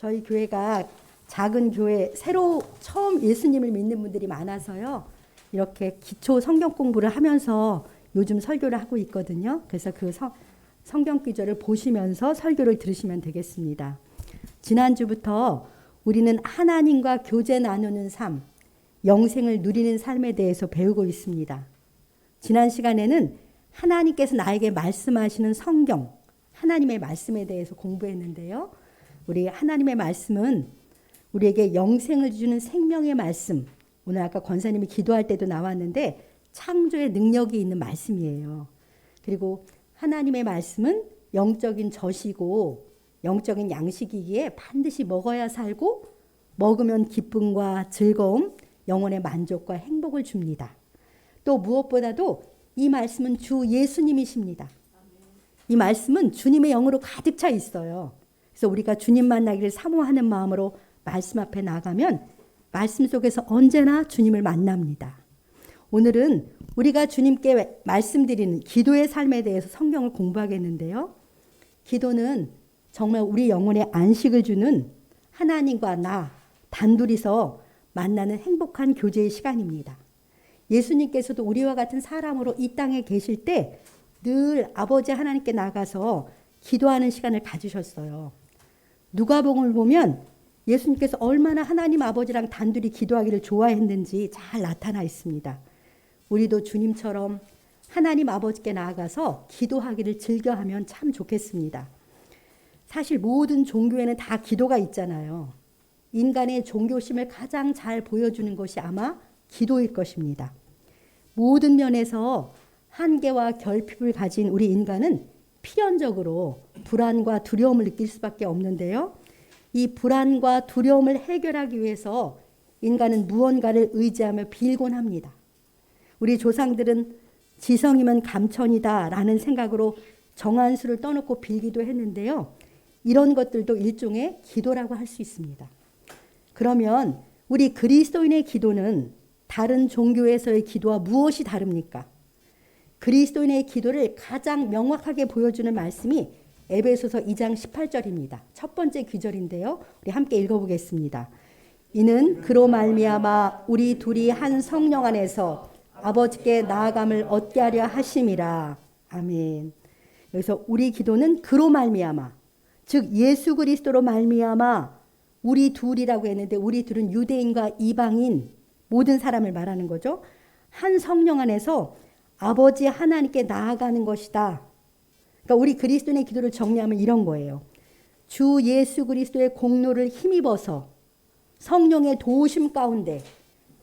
저희 교회가 작은 교회, 새로 처음 예수님을 믿는 분들이 많아서요. 이렇게 기초 성경 공부를 하면서 요즘 설교를 하고 있거든요. 그래서 그 성경 구절을 보시면서 설교를 들으시면 되겠습니다. 지난주부터 우리는 하나님과 교제 나누는 삶, 영생을 누리는 삶에 대해서 배우고 있습니다. 지난 시간에는 하나님께서 나에게 말씀하시는 성경, 하나님의 말씀에 대해서 공부했는데요. 우리 하나님의 말씀은 우리에게 영생을 주는 생명의 말씀, 오늘 아까 권사님이 기도할 때도 나왔는데 창조의 능력이 있는 말씀이에요. 그리고 하나님의 말씀은 영적인 젖이고 영적인 양식이기에 반드시 먹어야 살고 먹으면 기쁨과 즐거움, 영혼의 만족과 행복을 줍니다. 또 무엇보다도 이 말씀은 주 예수님이십니다. 이 말씀은 주님의 영으로 가득 차 있어요. 그래서 우리가 주님 만나기를 사모하는 마음으로 말씀 앞에 나가면 말씀 속에서 언제나 주님을 만납니다. 오늘은 우리가 주님께 말씀드리는 기도의 삶에 대해서 성경을 공부하겠는데요. 기도는 정말 우리 영혼에 안식을 주는 하나님과 나 단둘이서 만나는 행복한 교제의 시간입니다. 예수님께서도 우리와 같은 사람으로 이 땅에 계실 때 늘 아버지 하나님께 나가서 기도하는 시간을 가지셨어요. 누가복음을 보면 예수님께서 얼마나 하나님 아버지랑 단둘이 기도하기를 좋아했는지 잘 나타나 있습니다. 우리도 주님처럼 하나님 아버지께 나아가서 기도하기를 즐겨하면 참 좋겠습니다. 사실 모든 종교에는 다 기도가 있잖아요. 인간의 종교심을 가장 잘 보여주는 것이 아마 기도일 것입니다. 모든 면에서 한계와 결핍을 가진 우리 인간은 필연적으로 불안과 두려움을 느낄 수밖에 없는데요. 이 불안과 두려움을 해결하기 위해서 인간은 무언가를 의지하며 빌곤 합니다. 우리 조상들은 지성이면 감천이다 라는 생각으로 정한 수를 떠놓고 빌기도 했는데요. 이런 것들도 일종의 기도라고 할 수 있습니다. 그러면 우리 그리스도인의 기도는 다른 종교에서의 기도와 무엇이 다릅니까? 그리스도인의 기도를 가장 명확하게 보여주는 말씀이 에베소서 2장 18절입니다. 첫 번째 구절인데요. 우리 함께 읽어보겠습니다. 이는 그로 말미암아 우리 둘이 한 성령 안에서 아버지께 나아감을 얻게 하려 하심이라. 아멘. 여기서 우리 기도는 그로 말미암아, 즉 예수 그리스도로 말미암아 우리 둘이라고 했는데 우리 둘은 유대인과 이방인 모든 사람을 말하는 거죠. 한 성령 안에서 아버지 하나님께 나아가는 것이다. 그러니까 우리 그리스도인의 기도를 정리하면 이런 거예요. 주 예수 그리스도의 공로를 힘입어서 성령의 도우심 가운데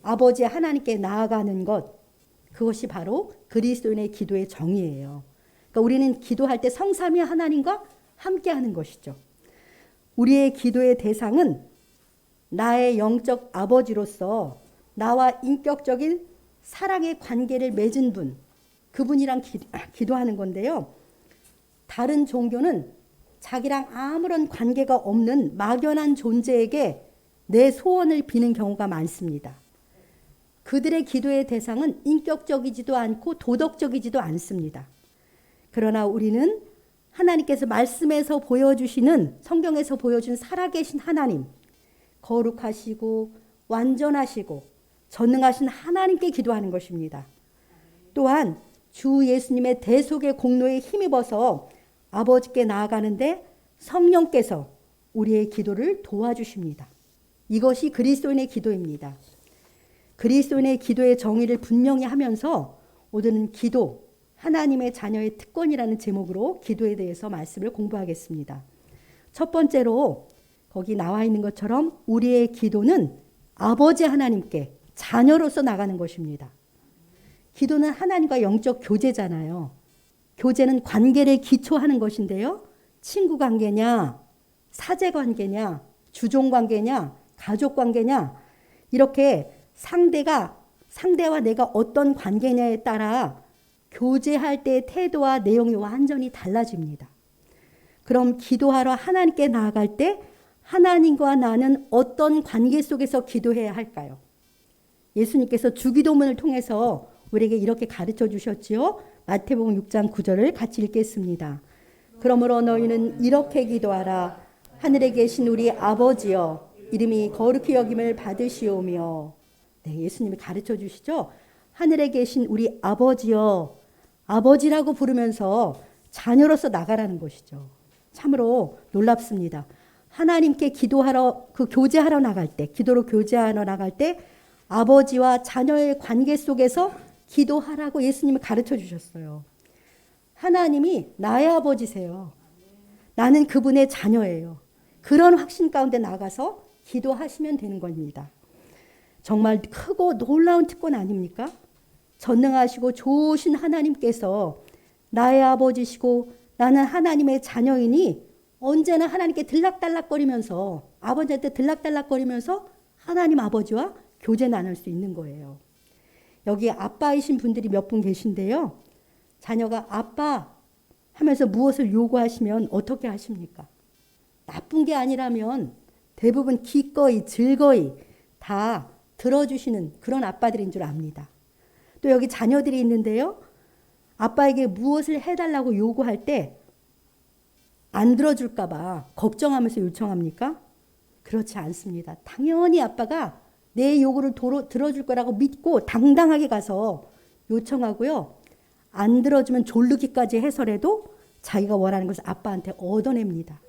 아버지 하나님께 나아가는 것, 그것이 바로 그리스도인의 기도의 정의예요. 그러니까 우리는 기도할 때 성삼위 하나님과 함께하는 것이죠. 우리의 기도의 대상은 나의 영적 아버지로서 나와 인격적인 사랑의 관계를 맺은 분, 그분이랑 기도하는 건데요. 다른 종교는 자기랑 아무런 관계가 없는 막연한 존재에게 내 소원을 비는 경우가 많습니다. 그들의 기도의 대상은 인격적이지도 않고 도덕적이지도 않습니다. 그러나 우리는 하나님께서 말씀에서 보여주시는, 성경에서 보여준 살아계신 하나님, 거룩하시고 완전하시고 전능하신 하나님께 기도하는 것입니다. 또한 주 예수님의 대속의 공로에 힘입어서 아버지께 나아가는데 성령께서 우리의 기도를 도와주십니다. 이것이 그리스도인의 기도입니다. 그리스도인의 기도의 정의를 분명히 하면서 오늘은 기도, 하나님의 자녀의 특권이라는 제목으로 기도에 대해서 말씀을 공부하겠습니다. 첫 번째로 거기 나와 있는 것처럼 우리의 기도는 아버지 하나님께 자녀로서 나가는 것입니다. 기도는 하나님과 영적 교제잖아요. 교제는 관계를 기초하는 것인데요. 친구 관계냐, 사제 관계냐, 주종 관계냐, 가족 관계냐, 이렇게 상대와 내가 어떤 관계냐에 따라 교제할 때의 태도와 내용이 완전히 달라집니다. 그럼 기도하러 하나님께 나아갈 때 하나님과 나는 어떤 관계 속에서 기도해야 할까요? 예수님께서 주기도문을 통해서 우리에게 이렇게 가르쳐 주셨지요. 마태복음 6장 9절을 같이 읽겠습니다. 그러므로 너희는 이렇게 기도하라. 하늘에 계신 우리 아버지여 이름이 거룩히 여김을 받으시오며. 네, 예수님이 가르쳐 주시죠. 하늘에 계신 우리 아버지여, 아버지라고 부르면서 자녀로서 나가라는 것이죠. 참으로 놀랍습니다. 하나님께 기도하러 교제하러 나갈 때, 기도로 교제하러 나갈 때 아버지와 자녀의 관계 속에서 기도하라고 예수님이 가르쳐 주셨어요. 하나님이 나의 아버지세요. 나는 그분의 자녀예요. 그런 확신 가운데 나가서 기도하시면 되는 겁니다. 정말 크고 놀라운 특권 아닙니까? 전능하시고 좋으신 하나님께서 나의 아버지시고 나는 하나님의 자녀이니 언제나 하나님께 들락달락거리면서 아버지한테 들락달락거리면서 하나님 아버지와 교제 나눌 수 있는 거예요. 여기 아빠이신 분들이 몇 분 계신데요. 자녀가 아빠 하면서 무엇을 요구하시면 어떻게 하십니까? 나쁜 게 아니라면 대부분 기꺼이 즐거이 다 들어주시는 그런 아빠들인 줄 압니다. 또 여기 자녀들이 있는데요. 아빠에게 무엇을 해달라고 요구할 때 안 들어줄까 봐 걱정하면서 요청합니까? 그렇지 않습니다. 당연히 아빠가 내 요구를 들어줄 거라고 믿고 당당하게 가서 요청하고요. 안 들어주면 졸르기까지 해서라도 자기가 원하는 것을 아빠한테 얻어냅니다.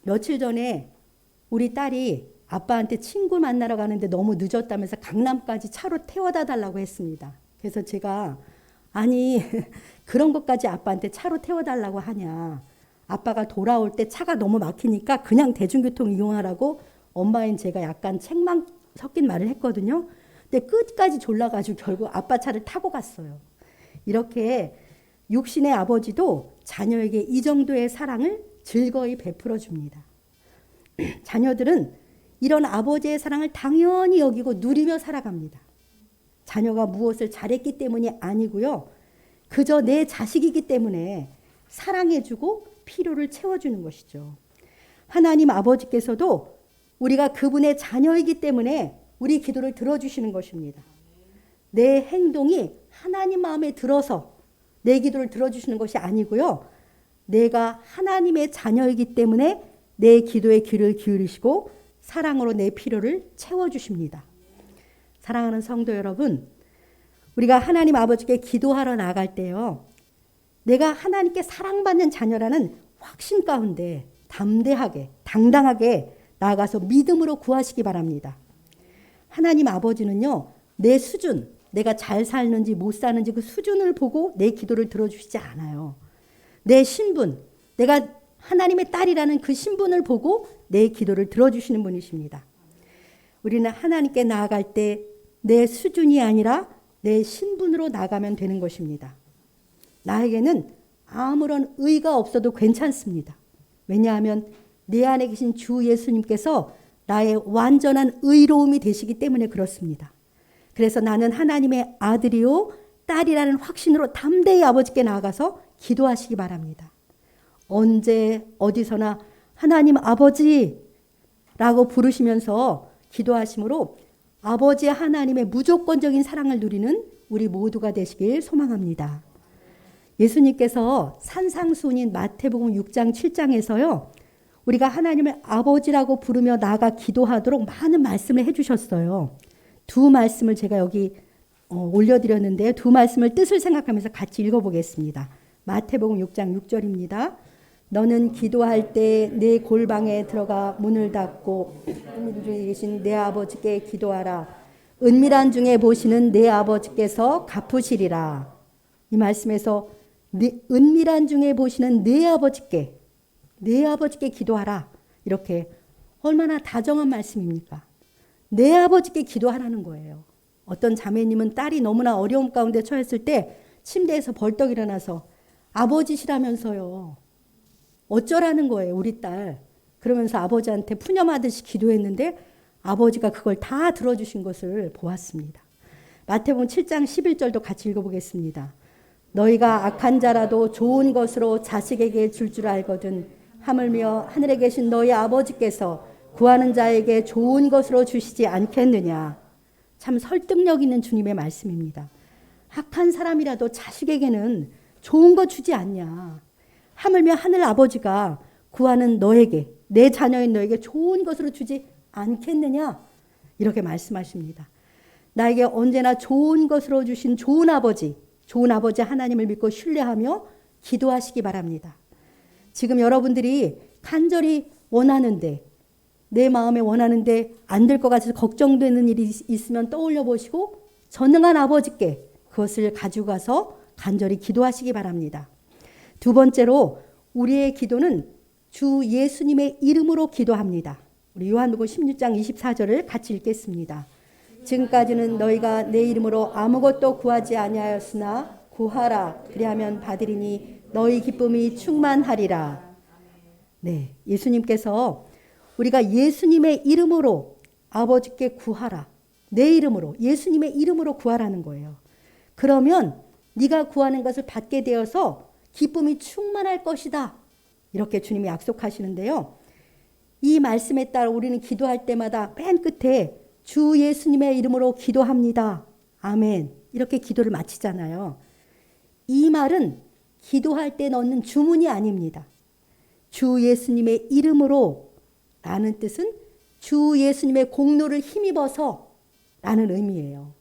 며칠 전에 우리 딸이 아빠한테 친구 만나러 가는데 너무 늦었다면서 강남까지 차로 태워다 달라고 했습니다. 그래서 제가 아니 그런 것까지 아빠한테 차로 태워달라고 하냐. 아빠가 돌아올 때 차가 너무 막히니까 그냥 대중교통 이용하라고 엄마인 제가 약간 책망 섞인 말을 했거든요. 근데 끝까지 졸라가지고 결국 아빠 차를 타고 갔어요. 이렇게 육신의 아버지도 자녀에게 이 정도의 사랑을 즐거이 베풀어 줍니다. 자녀들은 이런 아버지의 사랑을 당연히 여기고 누리며 살아갑니다. 자녀가 무엇을 잘했기 때문이 아니고요. 그저 내 자식이기 때문에 사랑해주고 필요를 채워주는 것이죠. 하나님 아버지께서도 우리가 그분의 자녀이기 때문에 우리 기도를 들어주시는 것입니다. 내 행동이 하나님 마음에 들어서 내 기도를 들어주시는 것이 아니고요. 내가 하나님의 자녀이기 때문에 내 기도에 귀를 기울이시고 사랑으로 내 필요를 채워주십니다. 사랑하는 성도 여러분, 우리가 하나님 아버지께 기도하러 나갈 때요. 내가 하나님께 사랑받는 자녀라는 확신 가운데 담대하게, 당당하게 나아가서 믿음으로 구하시기 바랍니다. 하나님 아버지는요, 내 수준, 내가 잘 살는지 못 사는지 그 수준을 보고 내 기도를 들어주시지 않아요. 내 신분, 내가 하나님의 딸이라는 그 신분을 보고 내 기도를 들어주시는 분이십니다. 우리는 하나님께 나아갈 때 내 수준이 아니라 내 신분으로 나가면 되는 것입니다. 나에게는 아무런 의가 없어도 괜찮습니다. 왜냐하면 내 안에 계신 주 예수님께서 나의 완전한 의로움이 되시기 때문에 그렇습니다. 그래서 나는 하나님의 아들이요 딸이라는 확신으로 담대히 아버지께 나아가서 기도하시기 바랍니다. 언제 어디서나 하나님 아버지라고 부르시면서 기도하심으로 아버지 하나님의 무조건적인 사랑을 누리는 우리 모두가 되시길 소망합니다. 예수님께서 산상수훈인 마태복음 6장 7장에서요. 우리가 하나님을 아버지라고 부르며 나아가 기도하도록 많은 말씀을 해주셨어요. 두 말씀을 제가 여기 올려드렸는데요. 두 말씀을 뜻을 생각하면서 같이 읽어보겠습니다. 마태복음 6장 6절입니다. 너는 기도할 때 내 골방에 들어가 문을 닫고 은밀한 중에 계신 내 아버지께 기도하라. 은밀한 중에 보시는 내 아버지께서 갚으시리라. 이 말씀에서 은밀한 중에 보시는 내 아버지께 기도하라. 이렇게 얼마나 다정한 말씀입니까? 내 아버지께 기도하라는 거예요. 어떤 자매님은 딸이 너무나 어려움 가운데 처했을 때 침대에서 벌떡 일어나서 아버지시라면서요. 어쩌라는 거예요, 우리 딸. 그러면서 아버지한테 푸념하듯이 기도했는데 아버지가 그걸 다 들어주신 것을 보았습니다. 마태복음 7장 11절도 같이 읽어보겠습니다. 너희가 악한 자라도 좋은 것으로 자식에게 줄 알거든 하물며 하늘에 계신 너희 아버지께서 구하는 자에게 좋은 것으로 주시지 않겠느냐. 참 설득력 있는 주님의 말씀입니다. 악한 사람이라도 자식에게는 좋은 거 주지 않냐. 하물며 하늘 아버지가 구하는 너에게, 내 자녀인 너에게 좋은 것으로 주지 않겠느냐? 이렇게 말씀하십니다. 나에게 언제나 좋은 것으로 주신 좋은 아버지 하나님을 믿고 신뢰하며 기도하시기 바랍니다. 지금 여러분들이 간절히 원하는데, 내 마음에 원하는데 안 될 것 같아서 걱정되는 일이 있으면 떠올려 보시고 전능한 아버지께 그것을 가지고 가서 간절히 기도하시기 바랍니다. 두 번째로 우리의 기도는 주 예수님의 이름으로 기도합니다. 우리 요한복음 16장 24절을 같이 읽겠습니다. 지금까지는 너희가 내 이름으로 아무것도 구하지 아니하였으나 구하라 그리하면 받으리니 너희 기쁨이 충만하리라. 네, 예수님께서 우리가 예수님의 이름으로 아버지께 구하라. 내 이름으로, 예수님의 이름으로 구하라는 거예요. 그러면 네가 구하는 것을 받게 되어서 기쁨이 충만할 것이다. 이렇게 주님이 약속하시는데요. 이 말씀에 따라 우리는 기도할 때마다 맨 끝에 주 예수님의 이름으로 기도합니다. 아멘. 이렇게 기도를 마치잖아요. 이 말은 기도할 때 넣는 주문이 아닙니다. 주 예수님의 이름으로 라는 뜻은 주 예수님의 공로를 힘입어서 라는 의미예요.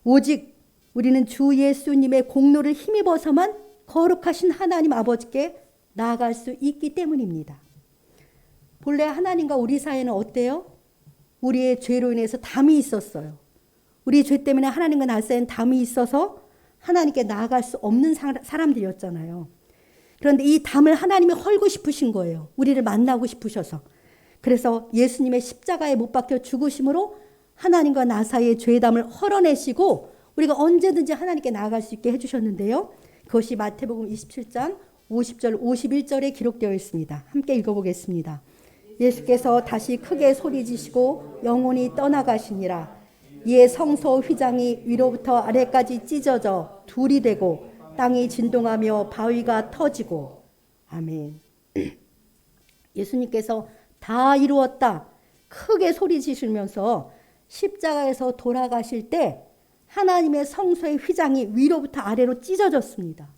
오직 우리는 주 예수님의 공로를 힘입어서만 거룩하신 하나님 아버지께 나아갈 수 있기 때문입니다. 본래 하나님과 우리 사이에는 어때요? 우리의 죄로 인해서 담이 있었어요. 우리 죄 때문에 하나님과 나 사이에는 담이 있어서 하나님께 나아갈 수 없는 사람들이었잖아요. 그런데 이 담을 하나님이 헐고 싶으신 거예요. 우리를 만나고 싶으셔서. 그래서 예수님의 십자가에 못 박혀 죽으심으로 하나님과 나 사이의 죄의 담을 헐어내시고 우리가 언제든지 하나님께 나아갈 수 있게 해주셨는데요. 그것이 마태복음 27장 50절 51절에 기록되어 있습니다. 함께 읽어보겠습니다. 예수께서 다시 크게 소리지시고 영혼이 떠나가시니라. 이에 성소 휘장이 위로부터 아래까지 찢어져 둘이 되고 땅이 진동하며 바위가 터지고. 아멘. 예수님께서 다 이루었다 크게 소리지시면서 십자가에서 돌아가실 때 하나님의 성소의 휘장이 위로부터 아래로 찢어졌습니다.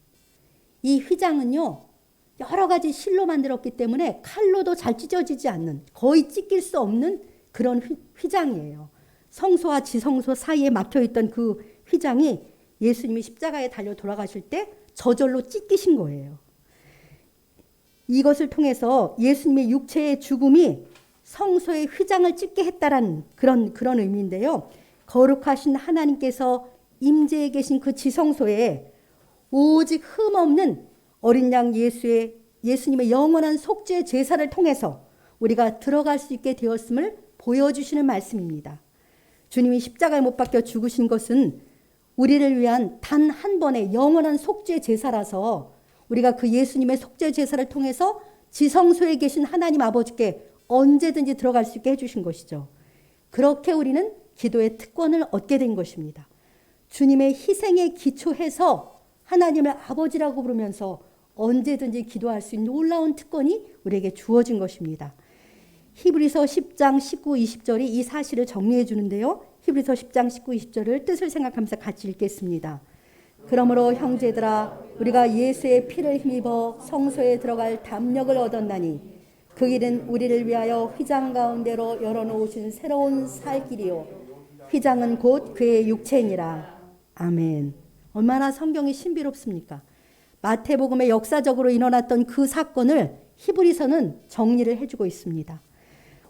이 휘장은요, 여러 가지 실로 만들었기 때문에 칼로도 잘 찢어지지 않는, 거의 찢길 수 없는 그런 휘장이에요. 성소와 지성소 사이에 막혀있던 그 휘장이 예수님이 십자가에 달려 돌아가실 때 저절로 찢기신 거예요. 이것을 통해서 예수님의 육체의 죽음이 성소의 휘장을 찢게 했다라는 그런 의미인데요. 거룩하신 하나님께서 임재해 계신 그 지성소에 오직 흠 없는 어린 양 예수님의 영원한 속죄 제사를 통해서 우리가 들어갈 수 있게 되었음을 보여주시는 말씀입니다. 주님이 십자가에 못 박혀 죽으신 것은 우리를 위한 단 한 번의 영원한 속죄 제사라서 우리가 그 예수님의 속죄 제사를 통해서 지성소에 계신 하나님 아버지께 언제든지 들어갈 수 있게 해주신 것이죠. 그렇게 우리는 기도의 특권을 얻게 된 것입니다. 주님의 희생에 기초해서 하나님을 아버지라고 부르면서 언제든지 기도할 수 있는 놀라운 특권이 우리에게 주어진 것입니다. 히브리서 10장 19, 20절이 이 사실을 정리해 주는데요. 히브리서 10장 19, 20절을 뜻을 생각하면서 같이 읽겠습니다. 그러므로 형제들아 우리가 예수의 피를 힘입어 성소에 들어갈 담력을 얻었나니 그 길은 우리를 위하여 휘장 가운데로 열어놓으신 새로운 살 길이요 휘장은 곧 그의 육체니라. 아멘. 얼마나 성경이 신비롭습니까? 마태복음에 역사적으로 일어났던 그 사건을 히브리서는 정리를 해주고 있습니다.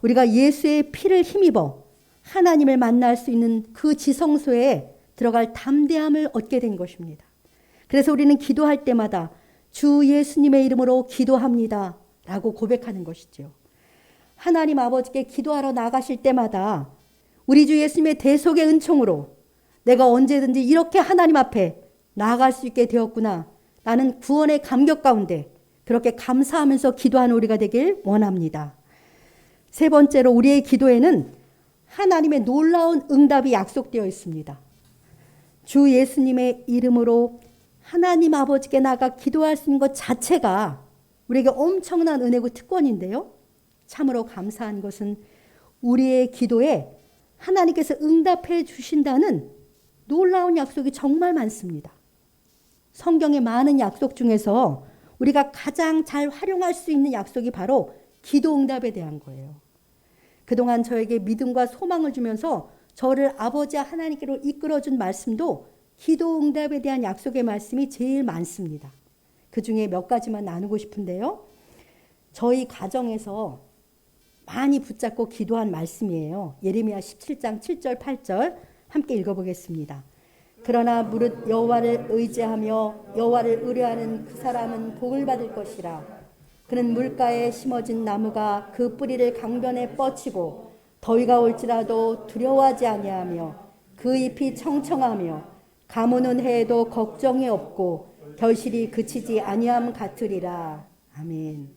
우리가 예수의 피를 힘입어 하나님을 만날 수 있는 그 지성소에 들어갈 담대함을 얻게 된 것입니다. 그래서 우리는 기도할 때마다 주 예수님의 이름으로 기도합니다 라고 고백하는 것이죠. 하나님 아버지께 기도하러 나가실 때마다 우리 주 예수님의 대속의 은총으로 내가 언제든지 이렇게 하나님 앞에 나아갈 수 있게 되었구나. 나는 구원의 감격 가운데 그렇게 감사하면서 기도하는 우리가 되길 원합니다. 세 번째로 우리의 기도에는 하나님의 놀라운 응답이 약속되어 있습니다. 주 예수님의 이름으로 하나님 아버지께 나가 기도할 수 있는 것 자체가 우리에게 엄청난 은혜고 특권인데요. 참으로 감사한 것은 우리의 기도에 하나님께서 응답해 주신다는 놀라운 약속이 정말 많습니다. 성경의 많은 약속 중에서 우리가 가장 잘 활용할 수 있는 약속이 바로 기도응답에 대한 거예요. 그동안 저에게 믿음과 소망을 주면서 저를 아버지 하나님께로 이끌어준 말씀도 기도응답에 대한 약속의 말씀이 제일 많습니다. 그 중에 몇 가지만 나누고 싶은데요. 저희 가정에서 많이 붙잡고 기도한 말씀이에요. 예레미야 17장 7절 8절 함께 읽어보겠습니다. 그러나 무릇 여호와를 의지하며 여호와를 의뢰하는 그 사람은 복을 받을 것이라. 그는 물가에 심어진 나무가 그 뿌리를 강변에 뻗치고 더위가 올지라도 두려워하지 아니하며 그 잎이 청청하며 가무는 해에도 걱정이 없고 결실이 그치지 아니함 같으리라. 아멘.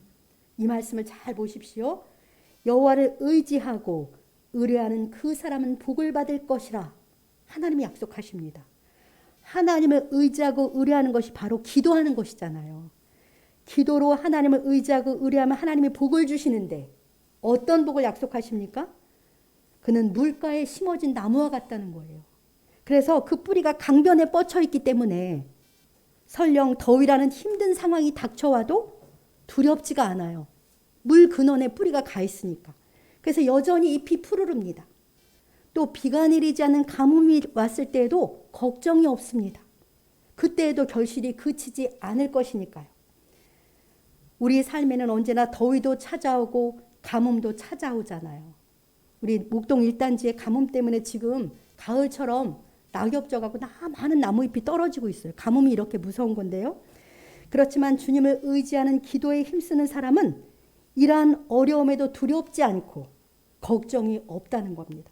이 말씀을 잘 보십시오. 여호와를 의지하고 의뢰하는 그 사람은 복을 받을 것이라. 하나님이 약속하십니다. 하나님을 의지하고 의뢰하는 것이 바로 기도하는 것이잖아요. 기도로 하나님을 의지하고 의뢰하면 하나님이 복을 주시는데 어떤 복을 약속하십니까? 그는 물가에 심어진 나무와 같다는 거예요. 그래서 그 뿌리가 강변에 뻗쳐 있기 때문에 설령 더위라는 힘든 상황이 닥쳐와도 두렵지가 않아요. 물 근원에 뿌리가 가 있으니까. 그래서 여전히 잎이 푸르릅니다. 또 비가 내리지 않는 가뭄이 왔을 때에도 걱정이 없습니다. 그때에도 결실이 그치지 않을 것이니까요. 우리 삶에는 언제나 더위도 찾아오고 가뭄도 찾아오잖아요. 우리 목동 1단지의 가뭄 때문에 지금 가을처럼 낙엽 져가고 많은 나무잎이 떨어지고 있어요. 가뭄이 이렇게 무서운 건데요. 그렇지만 주님을 의지하는 기도에 힘쓰는 사람은 이러한 어려움에도 두렵지 않고 걱정이 없다는 겁니다.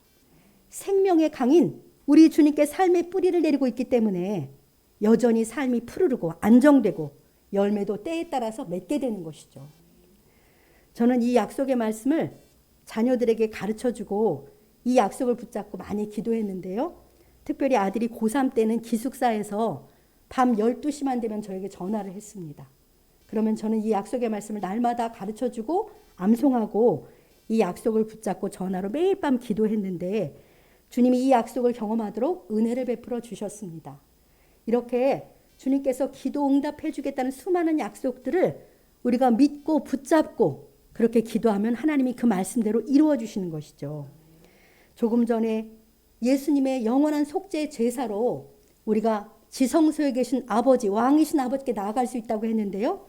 생명의 강인 우리 주님께 삶의 뿌리를 내리고 있기 때문에 여전히 삶이 푸르르고 안정되고 열매도 때에 따라서 맺게 되는 것이죠. 저는 이 약속의 말씀을 자녀들에게 가르쳐주고 이 약속을 붙잡고 많이 기도했는데요. 특별히 아들이 고3 때는 기숙사에서 밤 12시만 되면 저에게 전화를 했습니다. 그러면 저는 이 약속의 말씀을 날마다 가르쳐주고 암송하고 이 약속을 붙잡고 전화로 매일 밤 기도했는데 주님이 이 약속을 경험하도록 은혜를 베풀어 주셨습니다. 이렇게 주님께서 기도 응답해 주겠다는 수많은 약속들을 우리가 믿고 붙잡고 그렇게 기도하면 하나님이 그 말씀대로 이루어 주시는 것이죠. 조금 전에 예수님의 영원한 속죄 제사로 우리가 지성소에 계신 아버지, 왕이신 아버지께 나아갈 수 있다고 했는데요.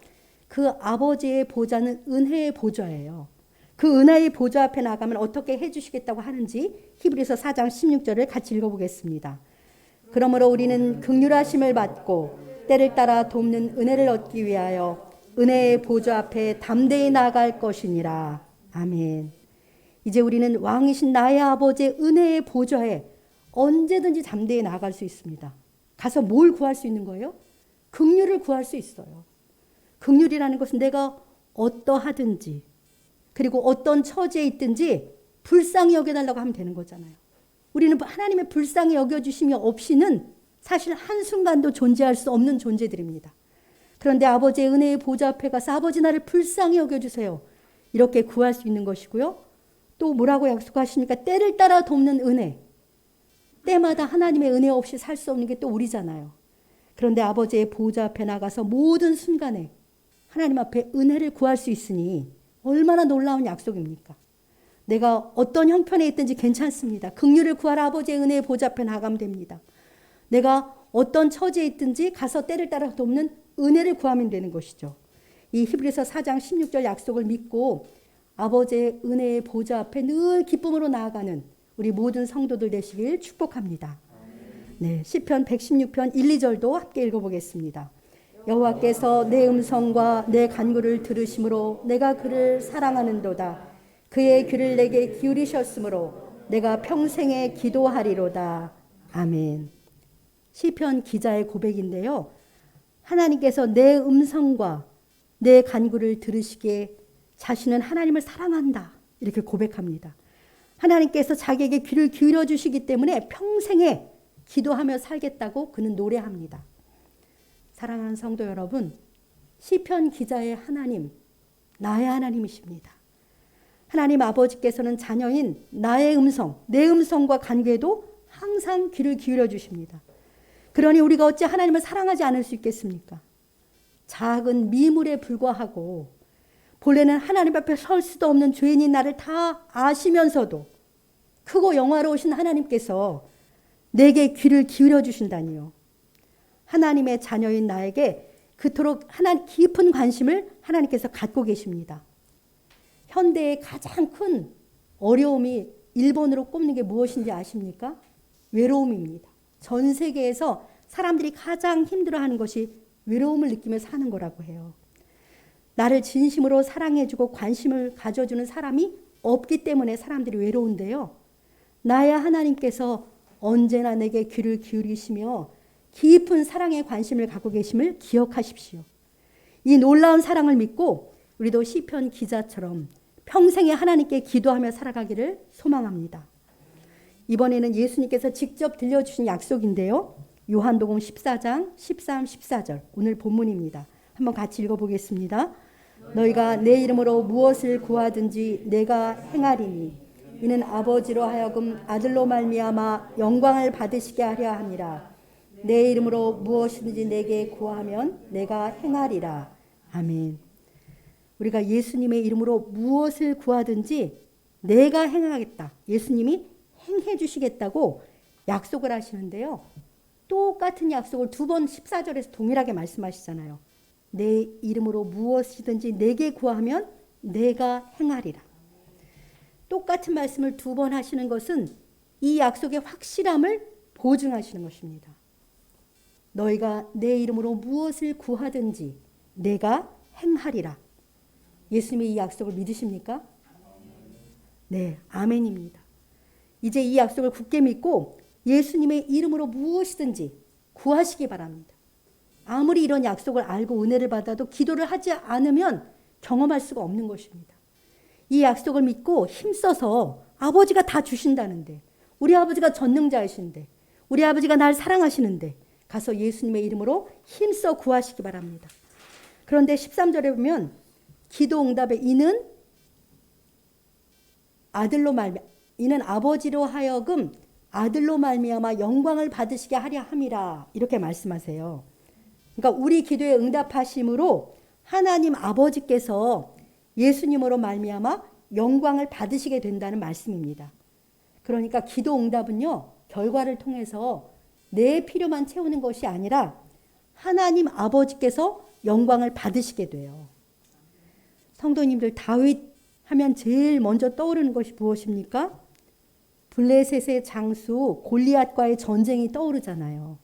그 아버지의 보좌는 은혜의 보좌예요. 그 은혜의 보좌 앞에 나가면 어떻게 해주시겠다고 하는지 히브리서 4장 16절을 같이 읽어보겠습니다. 그러므로 우리는 긍휼하심을 받고 때를 따라 돕는 은혜를 얻기 위하여 은혜의 보좌 앞에 담대히 나아갈 것이니라. 아멘. 이제 우리는 왕이신 나의 아버지의 은혜의 보좌에 언제든지 담대히 나아갈 수 있습니다. 가서 뭘 구할 수 있는 거예요? 긍휼을 구할 수 있어요. 긍휼이라는 것은 내가 어떠하든지 그리고 어떤 처지에 있든지 불쌍히 여겨달라고 하면 되는 거잖아요. 우리는 하나님의 불쌍히 여겨주심이 없이는 사실 한순간도 존재할 수 없는 존재들입니다. 그런데 아버지의 은혜의 보좌 앞에 가서 아버지 나를 불쌍히 여겨주세요. 이렇게 구할 수 있는 것이고요. 또 뭐라고 약속하십니까? 때를 따라 돕는 은혜. 때마다 하나님의 은혜 없이 살 수 없는 게 또 우리잖아요. 그런데 아버지의 보좌 앞에 나가서 모든 순간에 하나님 앞에 은혜를 구할 수 있으니 얼마나 놀라운 약속입니까? 내가 어떤 형편에 있든지 괜찮습니다. 긍휼을 구하라 아버지의 은혜의 보좌 앞에 나가면 됩니다. 내가 어떤 처지에 있든지 가서 때를 따라 돕는 은혜를 구하면 되는 것이죠. 이 히브리서 4장 16절 약속을 믿고 아버지의 은혜의 보좌 앞에 늘 기쁨으로 나아가는 우리 모든 성도들 되시길 축복합니다. 네, 시편 116편 1, 2절도 함께 읽어보겠습니다. 여호와께서 내 음성과 내 간구를 들으심으로 내가 그를 사랑하는도다. 그의 귀를 내게 기울이셨으므로 내가 평생에 기도하리로다. 아멘. 시편 기자의 고백인데요. 하나님께서 내 음성과 내 간구를 들으시기에 자신은 하나님을 사랑한다. 이렇게 고백합니다. 하나님께서 자기에게 귀를 기울여 주시기 때문에 평생에 기도하며 살겠다고 그는 노래합니다. 사랑하는 성도 여러분, 시편 기자의 하나님, 나의 하나님이십니다. 하나님 아버지께서는 자녀인 나의 음성, 내 음성과 간구에도 항상 귀를 기울여 주십니다. 그러니 우리가 어찌 하나님을 사랑하지 않을 수 있겠습니까? 작은 미물에 불과하고 본래는 하나님 앞에 설 수도 없는 죄인인 나를 다 아시면서도 크고 영화로우신 하나님께서 내게 귀를 기울여 주신다니요. 하나님의 자녀인 나에게 그토록 깊은 관심을 하나님께서 갖고 계십니다. 현대의 가장 큰 어려움이 1번으로 꼽는 게 무엇인지 아십니까? 외로움입니다. 전 세계에서 사람들이 가장 힘들어하는 것이 외로움을 느끼며 사는 거라고 해요. 나를 진심으로 사랑해주고 관심을 가져주는 사람이 없기 때문에 사람들이 외로운데요. 나의 하나님께서 언제나 내게 귀를 기울이시며 깊은 사랑에 관심을 갖고 계심을 기억하십시오. 이 놀라운 사랑을 믿고 우리도 시편 기자처럼 평생에 하나님께 기도하며 살아가기를 소망합니다. 이번에는 예수님께서 직접 들려주신 약속인데요. 요한복음 14장 13, 14절 오늘 본문입니다. 한번 같이 읽어보겠습니다. 너희가 내 이름으로 무엇을 구하든지 내가 행하리니 이는 아버지로 하여금 아들로 말미암아 영광을 받으시게 하려 함이라. 내 이름으로 무엇이든지 내게 구하면 내가 행하리라. 아멘. 우리가 예수님의 이름으로 무엇을 구하든지 내가 행하겠다. 예수님이 행해 주시겠다고 약속을 하시는데요. 똑같은 약속을 두 번 14절에서 동일하게 말씀하시잖아요. 내 이름으로 무엇이든지 내게 구하면 내가 행하리라. 똑같은 말씀을 두 번 하시는 것은 이 약속의 확실함을 보증하시는 것입니다. 너희가 내 이름으로 무엇을 구하든지 내가 행하리라. 예수님의 이 약속을 믿으십니까? 네, 아멘입니다. 이제 이 약속을 굳게 믿고 예수님의 이름으로 무엇이든지 구하시기 바랍니다. 아무리 이런 약속을 알고 은혜를 받아도 기도를 하지 않으면 경험할 수가 없는 것입니다. 이 약속을 믿고 힘써서 아버지가 다 주신다는데, 우리 아버지가 전능자이신데, 우리 아버지가 날 사랑하시는데 가서 예수님의 이름으로 힘써 구하시기 바랍니다. 그런데 13절에 보면 기도 응답의 이는 이는 아버지로 하여금 아들로 말미암아 영광을 받으시게 하려 함이라 이렇게 말씀하세요. 그러니까 우리 기도에 응답하심으로 하나님 아버지께서 예수님으로 말미암아 영광을 받으시게 된다는 말씀입니다. 그러니까 기도 응답은요, 결과를 통해서 내 필요만 채우는 것이 아니라 하나님 아버지께서 영광을 받으시게 돼요. 성도님들, 다윗 하면 제일 먼저 떠오르는 것이 무엇입니까? 블레셋의 장수 골리앗과의 전쟁이 떠오르잖아요.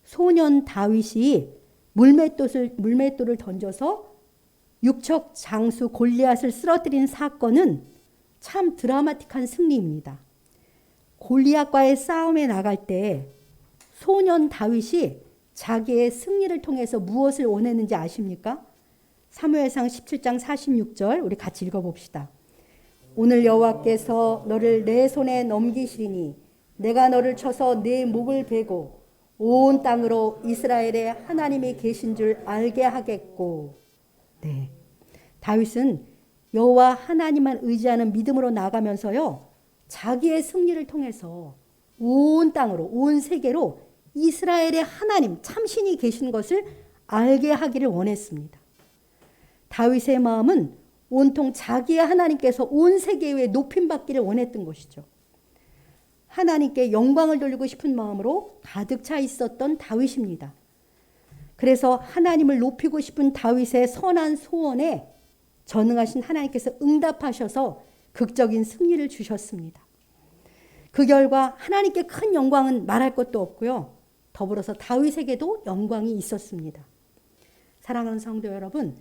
소년 다윗이 물맷돌을 던져서 육척 장수 골리앗을 쓰러뜨린 사건은 참 드라마틱한 승리입니다. 골리앗과의 싸움에 나갈 때 소년 다윗이 자기의 승리를 통해서 무엇을 원했는지 아십니까? 사무엘상 17장 46절 우리 같이 읽어봅시다. 오늘 여호와께서 너를 내 손에 넘기시리니 내가 너를 쳐서 네 목을 베고 온 땅으로 이스라엘의 하나님이 계신 줄 알게 하겠고. 네, 다윗은 여호와 하나님만 의지하는 믿음으로 나가면서요, 자기의 승리를 통해서 온 땅으로, 온 세계로 이스라엘의 하나님, 참신이 계신 것을 알게 하기를 원했습니다. 다윗의 마음은 온통 자기의 하나님께서 온 세계 위에 높임받기를 원했던 것이죠. 하나님께 영광을 돌리고 싶은 마음으로 가득 차 있었던 다윗입니다. 그래서 하나님을 높이고 싶은 다윗의 선한 소원에 전능하신 하나님께서 응답하셔서 극적인 승리를 주셨습니다. 그 결과 하나님께 큰 영광은 말할 것도 없고요, 더불어서 다윗에게도 영광이 있었습니다. 사랑하는 성도 여러분,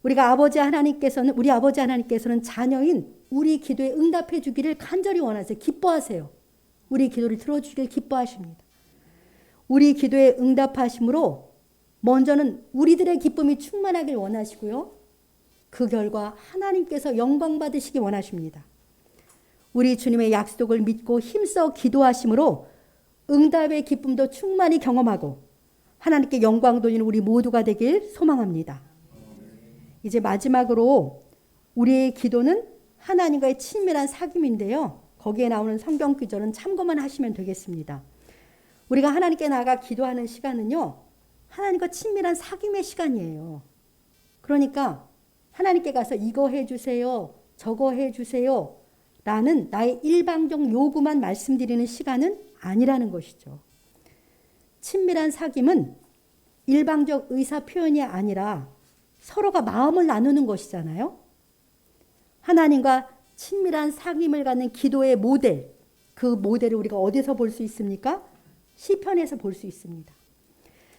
우리 아버지 하나님께서는 자녀인 우리 기도에 응답해 주기를 간절히 원하세요. 기뻐하세요. 우리 기도를 들어주기를 기뻐하십니다. 우리 기도에 응답하심으로 먼저는 우리들의 기쁨이 충만하길 원하시고요, 그 결과 하나님께서 영광 받으시기 원하십니다. 우리 주님의 약속을 믿고 힘써 기도하심으로 응답의 기쁨도 충만히 경험하고 하나님께 영광 돌리는 우리 모두가 되길 소망합니다. 이제 마지막으로 우리의 기도는 하나님과의 친밀한 사귐인데요, 거기에 나오는 성경 구절은 참고만 하시면 되겠습니다. 우리가 하나님께 나아가 기도하는 시간은요, 하나님과 친밀한 사귐의 시간이에요. 그러니까 하나님께 가서 이거 해주세요, 저거 해주세요 라는 나의 일방적 요구만 말씀드리는 시간은 아니라는 것이죠. 친밀한 사귐은 일방적 의사 표현이 아니라 서로가 마음을 나누는 것이잖아요. 하나님과 친밀한 사귐을 갖는 기도의 모델, 그 모델을 우리가 어디서 볼 수 있습니까? 시편에서 볼 수 있습니다.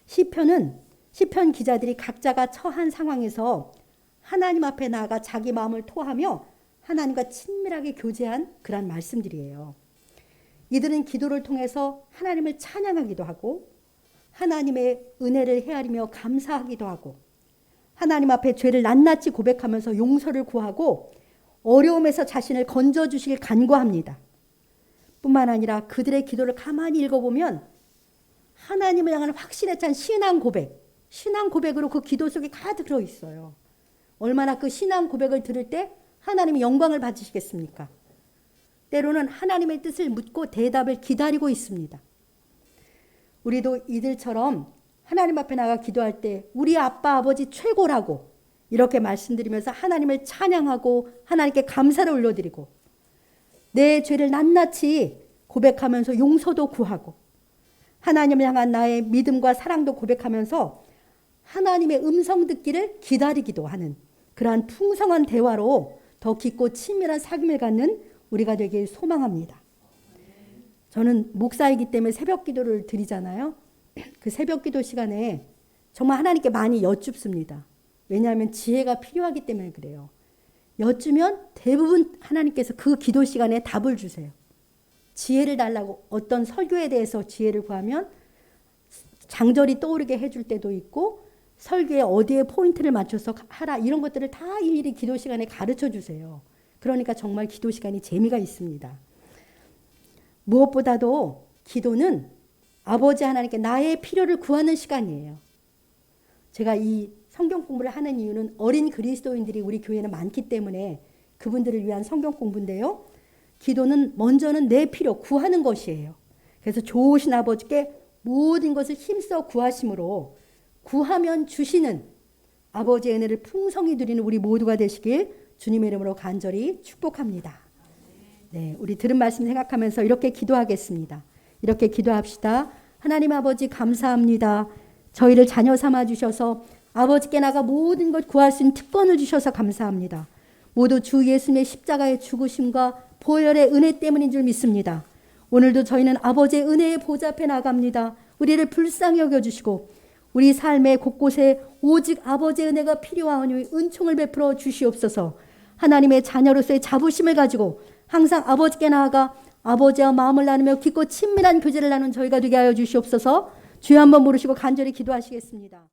시편 기자들이 각자가 처한 상황에서 하나님 앞에 나아가 자기 마음을 토하며 하나님과 친밀하게 교제한 그런 말씀들이에요. 이들은 기도를 통해서 하나님을 찬양하기도 하고 하나님의 은혜를 헤아리며 감사하기도 하고 하나님 앞에 죄를 낱낱이 고백하면서 용서를 구하고 어려움에서 자신을 건져주시길 간구합니다. 뿐만 아니라 그들의 기도를 가만히 읽어보면 하나님을 향한 확신에 찬 신앙 고백으로 그 기도 속에 가득 들어있어요. 얼마나 그 신앙 고백을 들을 때 하나님이 영광을 받으시겠습니까? 때로는 하나님의 뜻을 묻고 대답을 기다리고 있습니다. 우리도 이들처럼 하나님 앞에 나가 기도할 때 우리 아빠 아버지 최고라고 이렇게 말씀드리면서 하나님을 찬양하고 하나님께 감사를 올려드리고 내 죄를 낱낱이 고백하면서 용서도 구하고 하나님을 향한 나의 믿음과 사랑도 고백하면서 하나님의 음성 듣기를 기다리기도 하는 그러한 풍성한 대화로 더 깊고 친밀한 사귐을 갖는 우리가 되길 소망합니다. 저는 목사이기 때문에 새벽 기도를 드리잖아요. 그 새벽 기도 시간에 정말 하나님께 많이 여쭙습니다. 왜냐하면 지혜가 필요하기 때문에 그래요. 여쭈면 대부분 하나님께서 그 기도 시간에 답을 주세요. 지혜를 달라고 어떤 설교에 대해서 지혜를 구하면 장절이 떠오르게 해줄 때도 있고 설교에 어디에 포인트를 맞춰서 하라 이런 것들을 다 일일이 기도 시간에 가르쳐 주세요. 그러니까 정말 기도 시간이 재미가 있습니다. 무엇보다도 기도는 아버지 하나님께 나의 필요를 구하는 시간이에요. 제가 이 성경 공부를 하는 이유는 어린 그리스도인들이 우리 교회는 많기 때문에 그분들을 위한 성경 공부인데요. 기도는 먼저는 내 필요 구하는 것이에요. 그래서 좋으신 아버지께 모든 것을 힘써 구하심으로 구하면 주시는 아버지의 은혜를 풍성히 누리는 우리 모두가 되시길 주님의 이름으로 간절히 축복합니다. 네, 우리 들은 말씀 생각하면서 이렇게 기도하겠습니다. 이렇게 기도합시다. 하나님 아버지 감사합니다. 저희를 자녀 삼아 주셔서 아버지께 나가 모든 것 구할 수 있는 특권을 주셔서 감사합니다. 모두 주 예수님의 십자가의 죽으심과 보혈의 은혜 때문인 줄 믿습니다. 오늘도 저희는 아버지의 은혜의 보좌 앞에 나갑니다. 우리를 불쌍히 여겨주시고 우리 삶의 곳곳에 오직 아버지의 은혜가 필요하오니 은총을 베풀어 주시옵소서. 하나님의 자녀로서의 자부심을 가지고 항상 아버지께 나아가 아버지와 마음을 나누며 깊고 친밀한 교제를 나눈 저희가 되게 하여 주시옵소서. 주여 한번 부르시고 간절히 기도하시겠습니다.